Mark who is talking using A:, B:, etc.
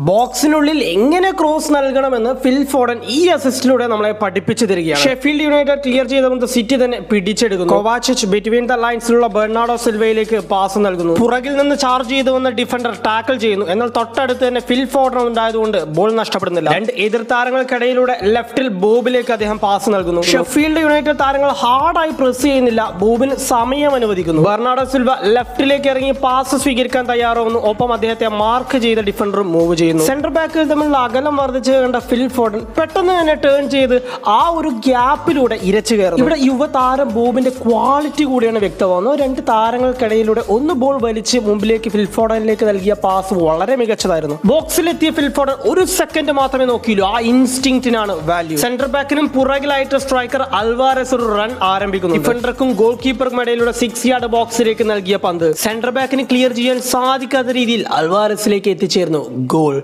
A: ബോക്സിനുള്ളിൽ എങ്ങനെ ക്രോസ് നൽകണമെന്ന് Phil Foden ഈ അസിസ്റ്റിലൂടെ നമ്മളെ പഠിപ്പിച്ചു തരികയാണ്. ഷെഫീൽഡ് യുണൈറ്റഡ് ക്ലിയർ ചെയ്ത സിറ്റി തന്നെ പിടിച്ചെടുക്കുന്നു. കൊവാച്ചിച്ച് ബിറ്റ്വീൻ ദ ലൈൻസിലുള്ള ബെർണാഡോ സിൽവയിലേക്ക് പാസ് നൽകുന്നു. പുറകിൽ നിന്ന് ചാർജ് ചെയ്തു വന്ന ഡിഫൻഡർ ടാക്കിൾ ചെയ്യുന്നു. എന്നാൽ തൊട്ടടുത്ത് തന്നെ ഫിൽ ഫോഡൻ ഉണ്ടായതുകൊണ്ട് ബോൾ നഷ്ടപ്പെടുന്നില്ല. രണ്ട് എതിർ താരങ്ങൾക്കിടയിലൂടെ ലെഫ്റ്റിൽ ബോബിലേക്ക് അദ്ദേഹം പാസ് നൽകുന്നു. ഷെഫീൽഡ് യുണൈറ്റഡ് താരങ്ങൾ ഹാർഡായി പ്രസ് ചെയ്യുന്നില്ല, ബോബിന് സമയം അനുവദിക്കുന്നു. ബെർണാഡോ സിൽവ ലെഫ്റ്റിലേക്ക് ഇറങ്ങി പാസ് സ്വീകരിക്കാൻ തയ്യാറാവുന്നു. ഒപ്പം അദ്ദേഹത്തെ മാർക്ക് ചെയ്ത ഡിഫൻഡർ മൂവ് ചെയ്യുന്നു. സെന്റർ ബാക്കുകൾ തമ്മിലുള്ള അകലം വർദ്ധിച്ച് കണ്ട ഫിൽ ഫോഡൻ പെട്ടെന്ന് തന്നെ ടേൺ ചെയ്ത് ആ ഒരു ഗ്യാപ്പിലൂടെ ഇരച്ചു കയറുന്നു. ഇവിടെ യുവതാരം ബോബിന്റെ ക്വാളിറ്റി കൂടിയാണ് വ്യക്തമാകുന്നത്. രണ്ട് താരങ്ങൾക്കിടയിലൂടെ ഒന്ന് ബോൾ വലിച്ച് മുമ്പിലേക്ക് ഫിൽ ഫോഡനിലേക്ക് നൽകിയ പാസ് വളരെ മികച്ചതായിരുന്നു. ബോക്സിലെത്തിയ ഫിൽ ഫോഡൻ ഒരു സെക്കൻഡ് മാത്രമേ നോക്കിയുള്ളൂ. ആ ഇൻസ്റ്റിങ്ക്റ്റിനാണ് വാല്യൂ. സെന്റർ ബാക്കിനും പുറകിലായിട്ട് സ്ട്രൈക്കർ അൽവാരസ് ഒരു റൺ ആരംഭിക്കുന്നു. ഡിഫൻഡർക്കും ഗോൾ കീപ്പർക്കും ഇടയിലൂടെ 6 യാർഡ് ബോക്സിലേക്ക് നൽകിയ പന്ത് സെന്റർ ബാക്കിന് ക്ലിയർ ചെയ്യാൻ സാധിക്കാത്ത രീതിയിൽ അൽവാരസിലേക്ക് എത്തിച്ചേർന്നു. ഗോൾ.